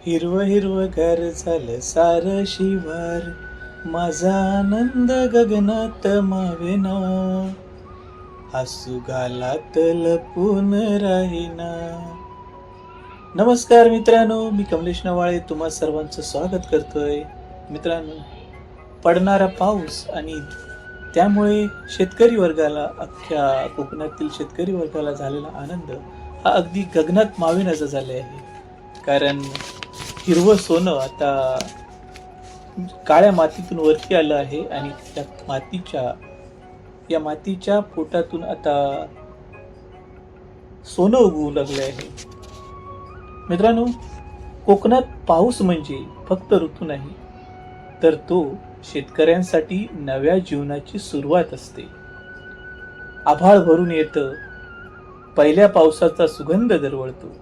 हिरवं हिरवं गार झालं सारं शिवार, माझा आनंद गगनात मावेना, हसू गालात लपून राहीना. नमस्कार मित्रांनो, मी कमलेश नवाळे तुम्हा सर्वांचं स्वागत करतोय. मित्रांनो, पडणारा पाऊस आणि त्यामुळे शेतकरी वर्गाला, अख्ख्या कोकणातील शेतकरी वर्गाला झालेला आनंद हा अगदी गगनात मावेनासा झाला आहे. कारण हिरवं सोनं आता काळ्या मातीतून वरती आलं आहे आणि या मातीच्या पोटातून आता सोनं उगवू लागले आहे. मित्रांनो, कोकणात पाऊस म्हणजे फक्त ऋतू नाही, तर तो शेतकऱ्यांसाठी नव्या जीवनाची सुरुवात असते. आभाळ भरून येतं, पहिल्या पावसाचा सुगंध दरवळतो.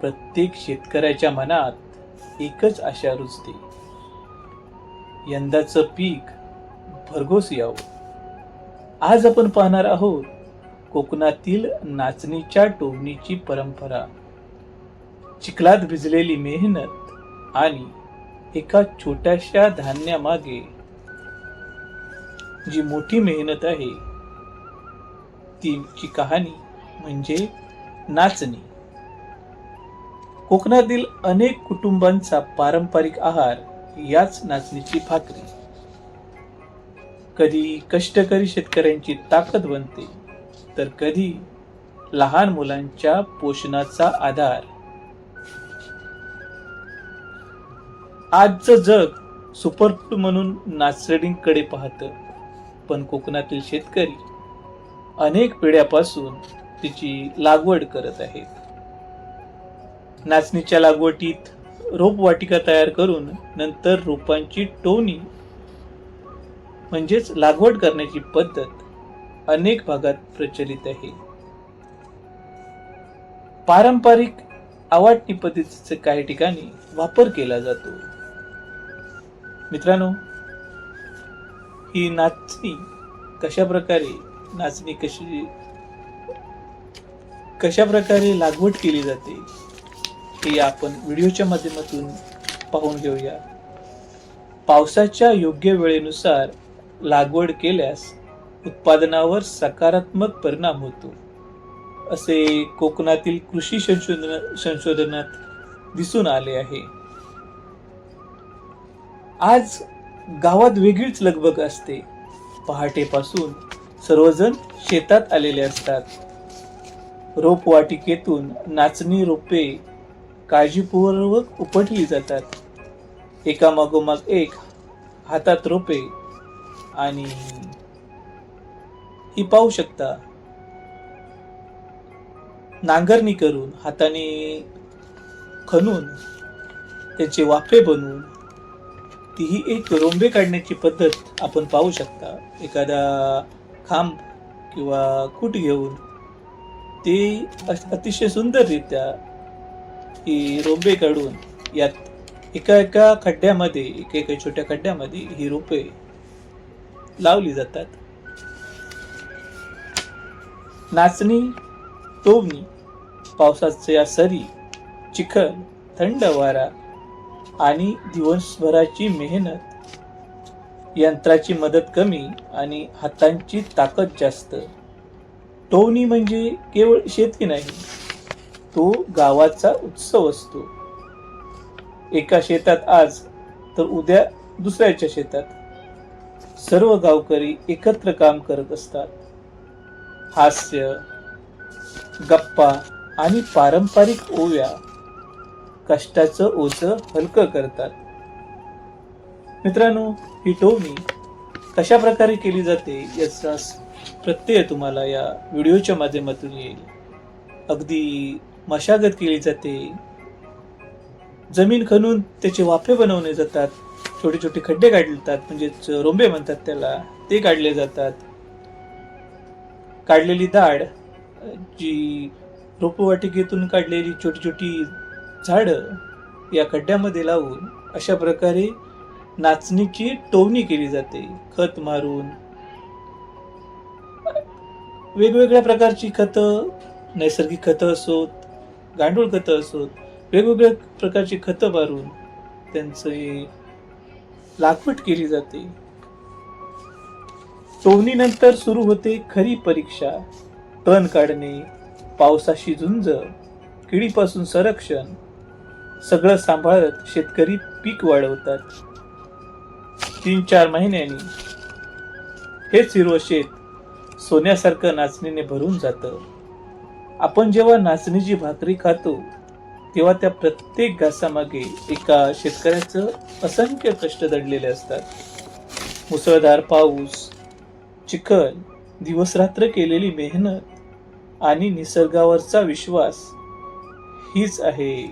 प्रत्येक शेतकऱ्याच्या मनात एकच आशा रुजते, यंदाचं पीक भरघोस यावं. आज आपण पाहणार आहोत कोकणातील नाचणीच्या टोमणीची परंपरा, चिखलात भिजलेली मेहनत आणि एका छोट्याशा धान्यामागे जी मोठी मेहनत आहे तीची कहाणी म्हणजे नाचणी. कोकणातील अनेक कुटुंबांचा पारंपरिक आहार याच नाचणीची भाकरी. कधी कष्टकरी शेतकऱ्यांची ताकद बनते, तर कधी लहान मुलांच्या पोषणाचा आधार. आजचं जग सुपरफूड म्हणून नाचणीकडे पाहतं, पण कोकणातील शेतकरी अनेक पिढ्यापासून तिची लागवड करत आहेत. नाचणीच्या लागवडीत रोपवाटिका तयार करून नंतर रोपांची टोवणी म्हणजेच लागवड करण्याची पद्धत अनेक भागात प्रचलित आहे. पारंपरिक आवाटणी पद्धतीचे काही ठिकाणी वापर केला जातो. मित्रांनो, ही नाचणी कशा प्रकारे लागवड केली जाते हे आपण व्हिडिओच्या माध्यमातून पाहून घेऊया. पावसाच्या योग्य वेळेनुसार लागवड केल्यास उत्पादनावर सकारात्मक परिणाम होतो, असे कोकणातील कृषी संशोधनात दिसून आले आहे. आज गावात वेगळीच लगबग असते. पहाटेपासून सर्वजण शेतात आलेले असतात. रोपवाटिकेतून नाचणी रोपे काळजीपूर्वक उपटली जातात. एकामागोमाग एक हातात रोपे, आणि ही पाहू शकता नांगरणी करून, हाताने खणून त्याचे वाफे बनवून तीही एक रोंबे काढण्याची पद्धत आपण पाहू शकता. एखादा खांब किंवा कूट घेऊन ते अतिशय सुंदररित्या ही रोंबे काढून यात एका खड्ड्यामध्ये, एका छोट्या खड्ड्यामध्ये ही रोपे लावली जातात. नाचणी, टोमणी, पावसाच्या सरी, चिखल, थंड वारा आणि दिवसभराची मेहनत, यंत्राची मदत कमी आणि हातांची ताकद जास्त. टोमणी म्हणजे केवळ शेती नाही, तो गावाचा उत्सव असतो. एका शेतात आज तर उद्या दुसऱ्याच्या शेतात सर्व गावकरी एकत्र काम करत असतात. हास्य, गप्पा आणि पारंपरिक ओव्या कष्टाचं ओझं हलकं करतात. मित्रांनो, ही टोमणी कशा प्रकारे केली जाते याचा प्रत्यय तुम्हाला या व्हिडिओच्या माध्यमातून येईल. अगदी मशागत केली जाते, जमीन खणून त्याचे वाफे बनवले जातात, छोटे छोटे खड्डे काढले जातात, म्हणजेच रोंबे म्हणतात त्याला, ते काढले जातात. काढलेली दाढ, जी रोपवाटिकेतून काढलेली छोटी छोटी झाडं या खड्ड्यामध्ये लावून अशा प्रकारे नाचणीची टोवणी केली जाते. खत मारून वेगवेगळ्या प्रकारची खतं, नैसर्गिक खतं असोत, गांडूळ खतं असोत, वेगवेगळ्या प्रकारची खतं मारून त्यांचे लागवड केली जाते. टोवणीनंतर सुरू होते खरी परीक्षा. तण काढणे, पावसाशी झुंज, किडीपासून संरक्षण सगळं सांभाळत शेतकरी पीक वाढवतात. 3-4 महिन्यांनी हेच हिरवं शेत सोन्यासारखं नाचणीने भरून जातं. आपण जेव्हा नाचणीची भाकरी खातो तेव्हा त्या प्रत्येक घासामागे एका शेतकऱ्याचं असंख्य कष्ट दडलेले असतात. मुसळधार पाऊस, चिखल, दिवसरात्र केलेली मेहनत आणि निसर्गावरचा विश्वास हीच आहे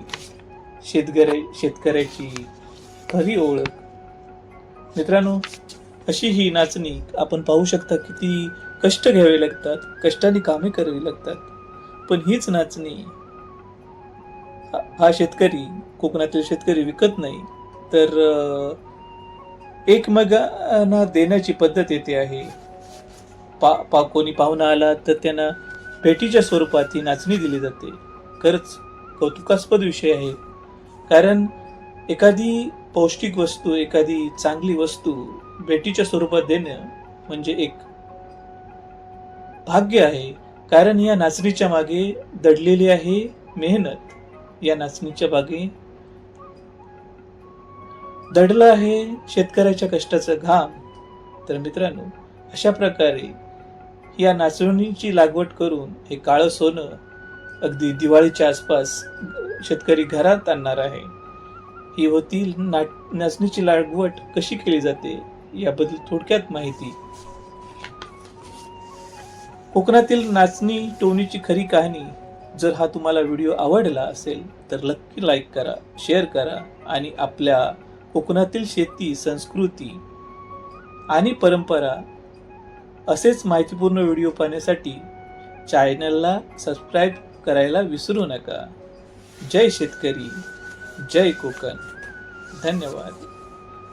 शेतकऱ्याची खरी ओळख. मित्रांनो, अशी ही नाचणी आपण पाहू शकता किती कष्ट घ्यावे लागतात, कष्टाने कामे करावी लागतात. पण हीच नाचणी हा शेतकरी, कोकणातील शेतकरी विकत नाही, तर एकमेकांना देण्याची पद्धत येते आहे. कोणी पाहुणा आला तर त्यांना भेटीच्या स्वरूपात ही नाचणी दिली जाते. खरंच कौतुकास्पद विषय आहे. कारण एखादी पौष्टिक वस्तू, एखादी चांगली वस्तू भेटीच्या स्वरूपात देणं म्हणजे एक भाग्य आहे. कारण या नाचणीच्या मागे दडलेली आहे मेहनत. या नाचणीच्या मागे दडलं आहे शेतकऱ्याच्या कष्टाचा घाम. तर मित्रांनो, अशा प्रकारे या नाचणीची लागवड करून हे काळं सोनं अगदी दिवाळीच्या आसपास शेतकरी घरात आणणार आहे. ही होती नाचणीची लागवड कशी केली जाते याबद्दल थोडक्यात माहिती. कोकणातील नाचणी टोवणीची खरी कहाणी. जर हा तुम्हाला व्हिडिओ आवडला असेल तर नक्की लाईक करा, शेअर करा आणि आपल्या कोकणातील शेती, संस्कृती आणि परंपरा असेच माहितीपूर्ण व्हिडिओ पाहण्यासाठी चॅनलला सबस्क्राईब करायला विसरू नका. जय शेतकरी, जय कोकण. धन्यवाद.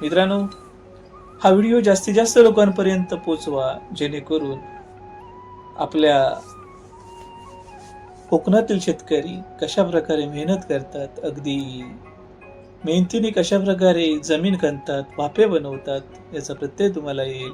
मित्रांनो, हा व्हिडिओ जास्तीत जास्त लोकांपर्यंत पोहोचवा, जेणेकरून आपल्या कोकणातील शेतकरी कशा प्रकारे मेहनत करतात, अगदी मेहनतीने कशा प्रकारे जमीन खणतात, वाफे बनवतात याचा प्रत्यय तुम्हाला येईल.